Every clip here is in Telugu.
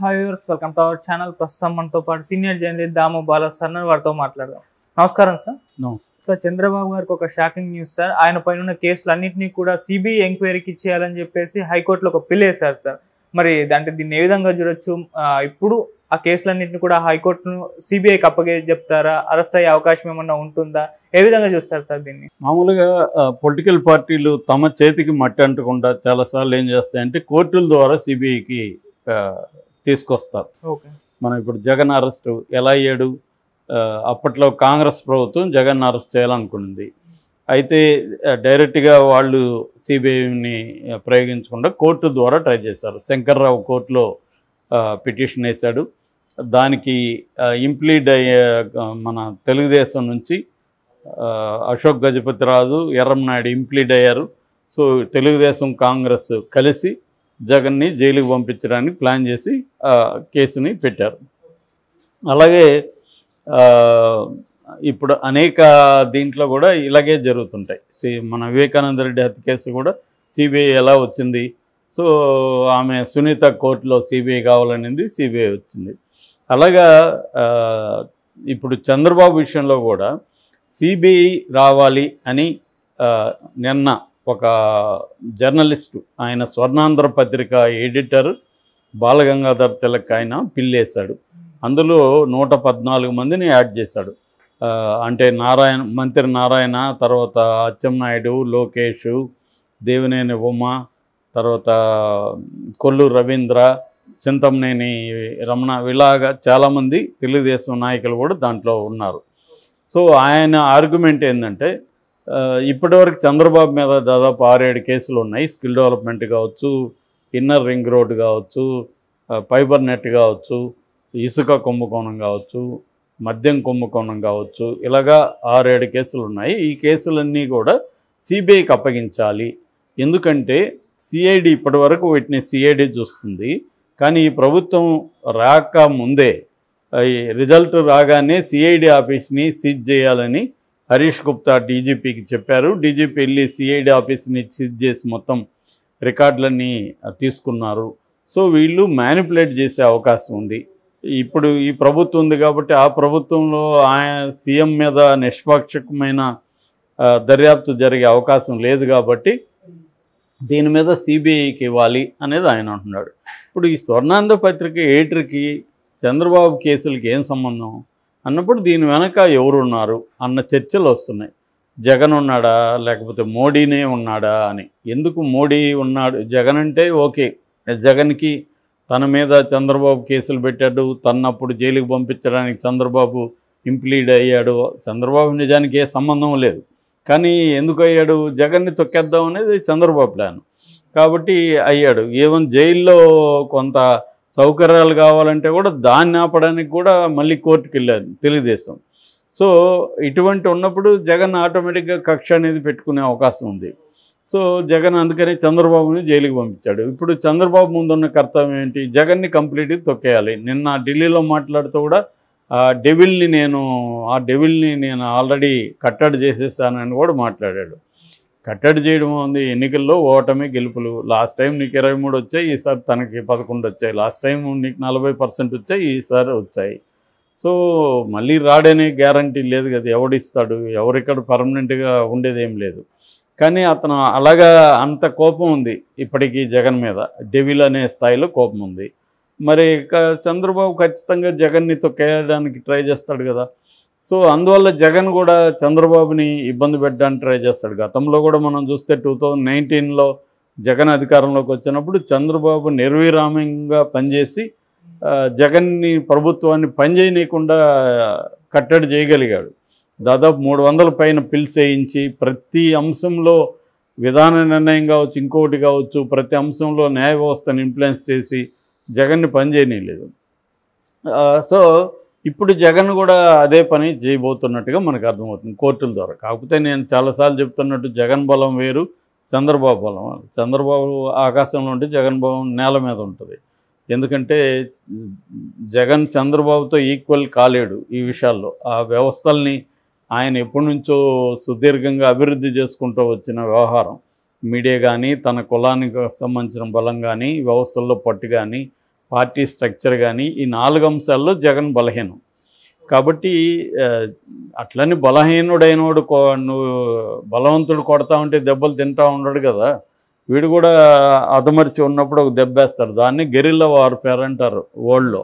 Hi viewers, welcome to our channel. ప్రస్తుతం మనతో పాటు సీనియర్ జర్నలిస్ట్ దాము బాలా సార్ వారితో మాట్లాడదాం. నమస్కారం సార్. సార్, చంద్రబాబు గారికి ఒక షాకింగ్ న్యూస్ సార్. ఆయన పైన ఉన్న కేసులు అన్నింటినీ కూడా సిబిఐ ఎంక్వైరీకి ఇచ్చేయాలని చెప్పేసి హైకోర్టులో ఒక పిల్ వేశారు సార్. మరి దీన్ని ఏ విధంగా చూడొచ్చు? ఇప్పుడు ఆ కేసులన్నింటినీ కూడా హైకోర్టును సిబిఐకి అప్పగే చెప్తారా? అరెస్ట్ అయ్యే అవకాశం ఏమన్నా ఉంటుందా? ఏ విధంగా చూస్తారు సార్ దీన్ని? మామూలుగా పొలిటికల్ పార్టీలు తమ చేతికి మట్టి అంటకుండా చాలాసార్లు ఏం చేస్తాయంటే కోర్టుల ద్వారా సిబిఐకి తీసుకొస్తారు. ఓకే, మనం ఇప్పుడు జగన్ అరెస్టు ఎలా అయ్యాడు? అప్పట్లో కాంగ్రెస్ ప్రభుత్వం జగన్ అరెస్ట్ చేయాలనుకుంది. అయితే డైరెక్ట్గా వాళ్ళు సిబిఐని ప్రయోగించకుండా కోర్టు ద్వారా ట్రై చేశారు. శంకర్రావు కోర్టులో పిటిషన్ వేశాడు. దానికి ఇంప్లీడ్ అయ్యే మన తెలుగుదేశం నుంచి అశోక్ గజపతిరాజు, ఎర్రంనాయుడు ఇంప్లీడ్ అయ్యారు. సో తెలుగుదేశం కాంగ్రెస్ కలిసి జగన్ని జైలుకి పంపించడానికి ప్లాన్ చేసి కేసుని పెట్టారు. అలాగే ఇప్పుడు అనేక దీంట్లో కూడా ఇలాగే జరుగుతుంటాయి. మన వివేకానంద రెడ్డి హత్య కేసు కూడా సిబిఐ ఎలా వచ్చింది? సో ఆమె సునీత కోర్టులో సిబిఐ కావాలనింది, సిబిఐ వచ్చింది. అలాగా ఇప్పుడు చంద్రబాబు విషయంలో కూడా సిబిఐ రావాలి అని నిన్న ఒక జర్నలిస్టు, ఆయన స్వర్ణాంధ్ర పత్రిక ఎడిటర్ బాలగంగాధర్ తిలక్ ఆయన పిల్లేశాడు. అందులో 114 మందిని యాడ్ చేశాడు. అంటే మంత్రి నారాయణ, తర్వాత అచ్చెన్నాయుడు, లోకేష్, దేవినేని ఉమ, తర్వాత కొల్లు రవీంద్ర, చింతమనేని రమణ, ఇలాగా చాలామంది తెలుగుదేశం నాయకులు కూడా దాంట్లో ఉన్నారు. సో ఆయన ఆర్గ్యుమెంట్ ఏంటంటే ఇప్పటివరకు చంద్రబాబు మీద దాదాపు 6-7 కేసులు ఉన్నాయి. స్కిల్ డెవలప్మెంట్ కావచ్చు, ఇన్నర్ రింగ్ రోడ్ కావచ్చు, ఫైబర్ నెట్ కావచ్చు, ఇసుక కుంభకోణం కావచ్చు, మద్యం కుంభకోణం కావచ్చు, ఇలాగా 6-7 కేసులు ఉన్నాయి. ఈ కేసులన్నీ కూడా సిబిఐకి అప్పగించాలి. ఎందుకంటే సిఐడి ఇప్పటి వరకు వీటిని సిఐడి చూస్తుంది. కానీ ఈ ప్రభుత్వం రాక ముందే రిజల్ట్ రాగానే సిఐడి ఆఫీస్ని సీజ్ చేయాలని హరీష్ గుప్తా డీజీపీకి చెప్పారు. డీజీపీ వెళ్ళి సిఐడి ఆఫీస్ని సీజ్ చేసి మొత్తం రికార్డులన్నీ తీసుకున్నారు. సో వీళ్ళు మ్యానిపులేట్ చేసే అవకాశం ఉంది. ఇప్పుడు ఈ ప్రభుత్వం ఉంది కాబట్టి ఆ ప్రభుత్వంలో ఆయన సీఎం మీద నిష్పాక్షికమైన దర్యాప్తు జరిగే అవకాశం లేదు కాబట్టి దీని మీద సిబిఐకి ఇవ్వాలి అనేది ఆయన అంటున్నాడు. ఇప్పుడు ఈ స్వర్ణాంధ్ర పత్రిక ఎడిటర్కి చంద్రబాబు కేసులకి ఏం సంబంధం అన్నప్పుడు దీని వెనక ఎవరున్నారు అన్న చర్చలు వస్తున్నాయి. జగన్ ఉన్నాడా లేకపోతే మోడీనే ఉన్నాడా అని. ఎందుకు మోడీ ఉన్నాడు? జగన్ అంటే ఓకే, జగన్కి తన మీద చంద్రబాబు కేసులు పెట్టాడు, తన్నప్పుడు జైలుకి పంపించడానికి చంద్రబాబు ఇంప్లీడ్ అయ్యాడు. చంద్రబాబు నిజానికి ఏ సంబంధం లేదు, కానీ ఎందుకు అయ్యాడు? జగన్ని తొక్కేద్దాం అనేది చంద్రబాబు ప్లాన్ కాబట్టి అయ్యాడు. ఈవెన్ జైల్లో కొంత సౌకర్యాలు కావాలంటే కూడా దాన్ని ఆపడానికి కూడా మళ్ళీ కోర్టుకు వెళ్ళారు తెలుగుదేశం. సో ఇటువంటి ఉన్నప్పుడు జగన్ ఆటోమేటిక్గా కక్ష అనేది పెట్టుకునే అవకాశం ఉంది. సో జగన్ అందుకని చంద్రబాబుని జైలుకి పంపించాడు. ఇప్పుడు చంద్రబాబు ముందున్న కర్తవ్యం ఏంటి? జగన్ని కంప్లీట్గా తొక్కేయాలి. నిన్న ఢిల్లీలో మాట్లాడుతూ కూడా ఆ డెవిల్ని నేను ఆల్రెడీ కట్టడి చేసేసానని కూడా మాట్లాడాడు. కట్టడి చేయడం ఉంది. ఎన్నికల్లో ఓటమి గెలుపులు. లాస్ట్ టైం నీకు 23 వచ్చాయి, ఈసారి తనకి 11 వచ్చాయి. లాస్ట్ టైం నీకు 40% వచ్చాయి, ఈసారి వచ్చాయి. సో మళ్ళీ రాడనే గ్యారంటీ లేదు కదా, ఎవడిస్తాడు? ఎవరిక్కడ పర్మనెంట్గా ఉండేది ఏం లేదు. కానీ అతను అలాగా అంత కోపం ఉంది ఇప్పటికీ జగన్ మీద, డెవిల్ అనే స్థాయిలో కోపం ఉంది. మరి చంద్రబాబు ఖచ్చితంగా జగన్ని తొక్కేయడానికి ట్రై చేస్తాడు కదా. సో అందువల్ల జగన్ కూడా చంద్రబాబుని ఇబ్బంది పెట్టడానికి ట్రై చేస్తాడు. గతంలో కూడా మనం చూస్తే 2019లో జగన్ అధికారంలోకి వచ్చినప్పుడు చంద్రబాబు నిర్విరామంగా పనిచేసి జగన్ని ప్రభుత్వాన్ని పనిచేయనీయకుండా కట్టడి చేయగలిగాడు. దాదాపు 300 పైన పిల్స్ వేయించి ప్రతి అంశంలో విధాన నిర్ణయం కావచ్చు, ఇంకోటి కావచ్చు, ప్రతి అంశంలో న్యాయ వ్యవస్థను ఇన్ఫ్లుయెన్స్ చేసి జగన్ని పనిచేయనీయలేదు. సో ఇప్పుడు జగన్ కూడా అదే పని చేయబోతున్నట్టుగా మనకు అర్థమవుతుంది కోర్టుల ద్వారా. కాకపోతే నేను చాలాసార్లు చెప్తున్నట్టు జగన్ బలం వేరు, చంద్రబాబు బలం. చంద్రబాబు ఆకాశంలో ఉంటే జగన్ బలం నేల మీద ఉంటుంది. ఎందుకంటే జగన్ చంద్రబాబుతో ఈక్వల్ కాలేడు ఈ విషయాల్లో. ఆ వ్యవస్థల్ని ఆయన ఎప్పటి నుంచో సుదీర్ఘంగా అభివృద్ధి చేసుకుంటూ వచ్చిన వ్యవహారం. మీడియా కానీ, తన కులానికి సంబంధించిన బలం కానీ, వ్యవస్థల్లో పట్టు కానీ, పార్టీ స్ట్రక్చర్ కానీ ఈ 4 అంశాల్లో జగన్ బలహీనం. కాబట్టి అట్లని బలహీనుడైనవాడు నువ్వు బలవంతుడు కొడతా ఉంటే దెబ్బలు తింటా ఉండడు కదా. వీడు కూడా అదమర్చి ఉన్నప్పుడు ఒక దెబ్బేస్తాడు. దాన్ని గెరిల్లా వార్ఫేర్ అంటారు వరల్డ్లో.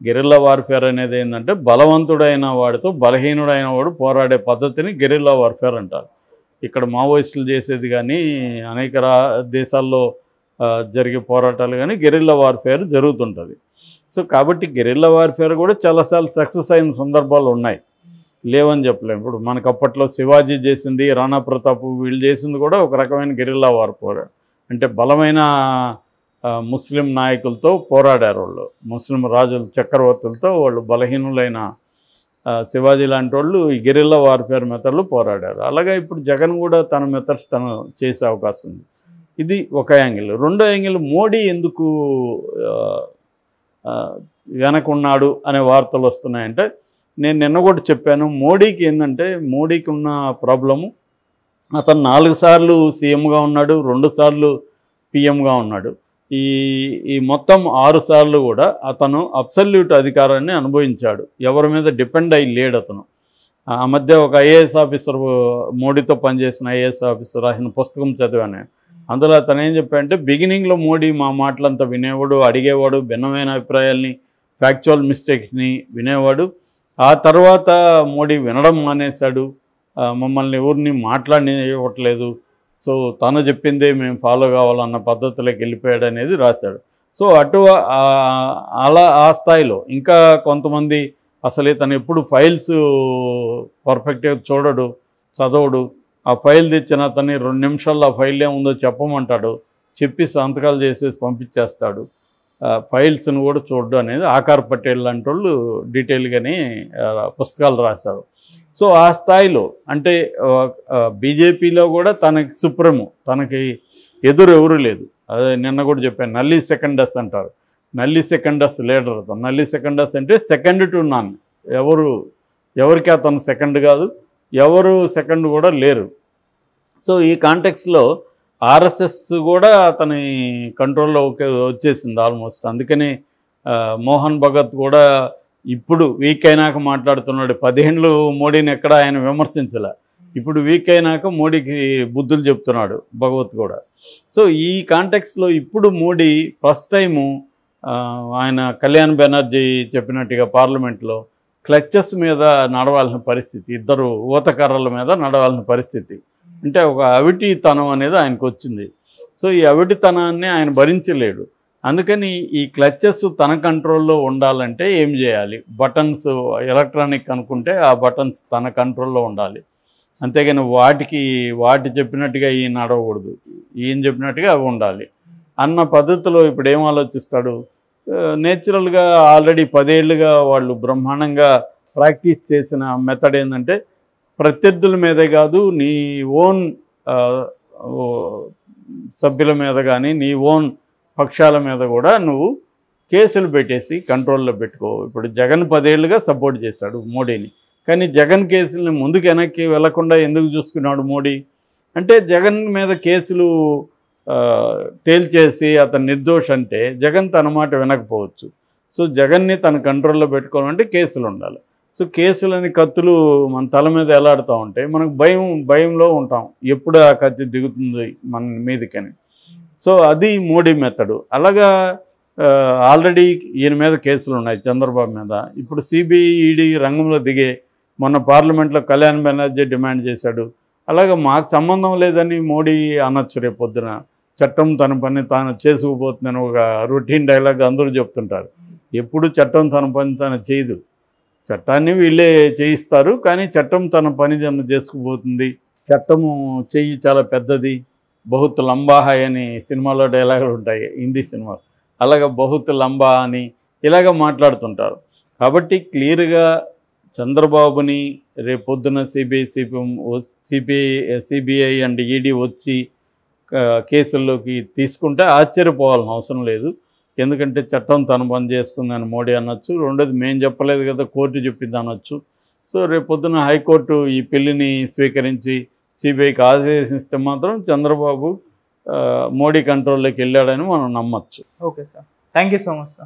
గెరిల్లా వార్ఫేర్ అనేది ఏంటంటే బలవంతుడైన వాడితో బలహీనుడైన వాడు పోరాడే పద్ధతిని గెరిల్లా వార్ఫేర్ అంటారు. ఇక్కడ మావోయిస్టులు చేసేది కానీ అనేక దేశాల్లో జరిగే పోరాటాలు కానీ గెరిల్లా వార్ఫేర్ జరుగుతుంటుంది. సో కాబట్టి గెరిల్లా వార్ఫేర్ కూడా చాలాసార్లు సక్సెస్ అయిన సందర్భాలు ఉన్నాయి, లేవని చెప్పలేము. ఇప్పుడు మనకు అప్పట్లో శివాజీ చేసింది, రాణా ప్రతాప్ వీళ్ళు చేసింది కూడా ఒక రకమైన గెరిల్లా వార్ఫేర్. అంటే బలమైన ముస్లిం నాయకులతో పోరాడారు వాళ్ళు, ముస్లిం రాజులు చక్రవర్తులతో వాళ్ళు బలహీనులైన శివాజీ లాంటి వాళ్ళు ఈ గెరిల్లా వార్ఫేర్ మెథడ్లు పోరాడారు. అలాగే ఇప్పుడు జగన్ కూడా తన మెథడ్స్ తను చేసే అవకాశం ఉంది. ఇది ఒక యాంగిల్. రెండో యాంగిల్, మోడీ ఎందుకు వెనకున్నాడు అనే వార్తలు వస్తున్నాయంటే, నేను నిన్న కూడా చెప్పాను, మోడీకి ఏంటంటే మోడీకి ఉన్న ప్రాబ్లము, అతను 4 సార్లు సీఎంగా ఉన్నాడు, 2 సార్లు పిఎంగా ఉన్నాడు. ఈ మొత్తం 6 సార్లు కూడా అతను అబ్సల్యూట్ అధికారాన్ని అనుభవించాడు, ఎవరి మీద డిపెండ్ అయ్యి లేడు అతను. ఆ మధ్య ఒక ఐఏఎస్ ఆఫీసర్, మోడీతో పనిచేసిన ఐఏఎస్ ఆఫీసర్ రాసిన పుస్తకం చదివాను. అందులో అతను ఏం చెప్పాడంటే, బిగినింగ్లో మోడీ మా మాటలంతా వినేవాడు, అడిగేవాడు, భిన్నమైన అభిప్రాయాల్ని, ఫ్యాక్చువల్ మిస్టేక్స్ని వినేవాడు. ఆ తర్వాత మోడీ వినడం మానేశాడు, మమ్మల్ని ఎవరిని మాట్లాడనివ్వట్లేదు, సో తను చెప్పిందే మేము ఫాలో కావాలన్న పద్ధతిలోకి వెళ్ళిపోయాడు అనేది రాశాడు. సో అలా ఆ స్థాయిలో ఇంకా కొంతమంది అసలు ఇతను ఎప్పుడు ఫైల్స్ పర్ఫెక్ట్గా చూడడు, చదవడు. ఆ ఫైల్ తెచ్చిన అతన్ని 2 నిమిషాల్లో ఆ ఫైల్ ఏముందో చెప్పమంటాడు, చెప్పి సంతకాలు చేసేసి పంపించేస్తాడు. ఫైల్స్ను కూడా చూడడం అనేది ఆకార్ పటేల్ లాంటి వాళ్ళు డీటెయిల్గానే పుస్తకాలు రాశారు. సో ఆ స్థాయిలో అంటే బీజేపీలో కూడా తనకి సుప్రీము, తనకి ఎదురు ఎవరు లేదు. అదే నిన్న కూడా చెప్పాను, నల్లీ సెకండస్ అంటారు. నల్లీ సెకండస్ లీడర్ అతను. నల్లీ సెకండస్ అంటే సెకండ్ టు నాన్, ఎవరికి అతను సెకండ్ కాదు, ఎవరు సెకండ్ కూడా లేరు. సో ఈ కాంటెక్స్లో ఆర్ఎస్ఎస్ కూడా అతని కంట్రోల్లో వచ్చేసింది ఆల్మోస్ట్. అందుకని మోహన్ భగత్ కూడా ఇప్పుడు వీక్ అయినాక మాట్లాడుతున్నాడు. 10 ఏళ్ళు మోడీని ఎక్కడ ఆయన విమర్శించలే, ఇప్పుడు వీక్ అయినాక మోడీకి బుద్ధులు చెప్తున్నాడు భగవత్ కూడా. సో ఈ కాంటెక్స్లో ఇప్పుడు మోడీ ఫస్ట్ టైము ఆయన కళ్యాణ్ బెనర్జీ చెప్పినట్టుగా పార్లమెంట్లో క్లచెస్ మీద నడవాల్సిన పరిస్థితి, ఇద్దరు ఊతకర్రల మీద నడవాల్సిన పరిస్థితి, అంటే ఒక అవిటితనం అనేది ఆయనకు వచ్చింది. సో ఈ అవిటితనాన్ని ఆయన భరించలేడు. అందుకని ఈ క్లచెస్ తన కంట్రోల్లో ఉండాలంటే ఏం చేయాలి? బటన్స్ ఎలక్ట్రానిక్ అనుకుంటే ఆ బటన్స్ తన కంట్రోల్లో ఉండాలి, అంతేగాని వాటి చెప్పినట్టుగా ఈయన నడవకూడదు, ఈయన చెప్పినట్టుగా అవి ఉండాలి అన్న పద్ధతిలో ఇప్పుడు ఏం ఆలోచిస్తాడు? నేచురల్గా ఆల్రెడీ 10 ఏళ్ళుగా వాళ్ళు బ్రహ్మాండంగా ప్రాక్టీస్ చేసిన మెథడ్ ఏంటంటే, ప్రత్యర్థుల మీదే కాదు, నీ ఓన్ సభ్యుల మీద కానీ నీ ఓన్ పక్షాల మీద కూడా నువ్వు కేసులు పెట్టేసి కంట్రోల్లో పెట్టుకో. ఇప్పుడు జగన్ 10 ఏళ్ళుగా సపోర్ట్ చేశాడు మోడీని, కానీ జగన్ కేసుల్ని ముందుకు వెనక్కి వెళ్లకుండా ఎందుకు చూసుకున్నాడు మోడీ అంటే, జగన్ మీద కేసులు తేల్చేసి అతను నిర్దోష్ అంటే జగన్ తన మాట వినకపోవచ్చు. సో జగన్ని తన కంట్రోల్లో పెట్టుకోవాలంటే కేసులు ఉండాలి. సో కేసులని కత్తులు మన తల మీద ఎలాడుతూ ఉంటాయి, మనకు భయంలో ఉంటాం, ఎప్పుడు ఆ కత్తి దిగుతుంది మన మీదకని. సో అది మోడీ మెథడు. అలాగా ఆల్రెడీ ఈయన మీద కేసులు ఉన్నాయి, చంద్రబాబు మీద. ఇప్పుడు సిబిఐ ఈడీ రంగంలో దిగే మొన్న పార్లమెంట్లో కళ్యాణ్ బెనర్జీ డిమాండ్ చేశాడు. అలాగే మాకు సంబంధం లేదని మోడీ అనొచ్చు రేపు పొద్దున, చట్టం తన పని తాను చేసుకుపోతుందని ఒక రొటీన్ డైలాగ్ అందరూ చెప్తుంటారు. ఎప్పుడు చట్టం తన పని తాను చేయదు, చట్టాన్ని వీళ్ళే చేయిస్తారు, కానీ చట్టం తన పని తను చేసుకుపోతుంది. చట్టము చెయ్యి చాలా పెద్దది, బహుత్ లంబా హై అని సినిమాలో డైలాగులు ఉంటాయి హిందీ సినిమా, అలాగే బహుత్ లంబా అని ఇలాగ మాట్లాడుతుంటారు. కాబట్టి క్లియర్గా చంద్రబాబుని రేపొద్దున సిబిఐ అండ్ ఈడీ వచ్చి కేసుల్లోకి తీసుకుంటే ఆశ్చర్యపోవాల్సిన అవసరం లేదు. ఎందుకంటే చట్టం తను పని చేసుకుందని మోడీ అనొచ్చు, రెండోది మేము చెప్పలేదు కదా కోర్టు చెప్పింది అనొచ్చు. సో రేపొద్దున హైకోర్టు ఈ పిల్లిని స్వీకరించి సిబిఐకి ఆదేశిస్తే మాత్రం చంద్రబాబు మోడీ కంట్రోల్లోకి వెళ్ళాడని మనం నమ్మచ్చు. Okay sir, thank you so much sir.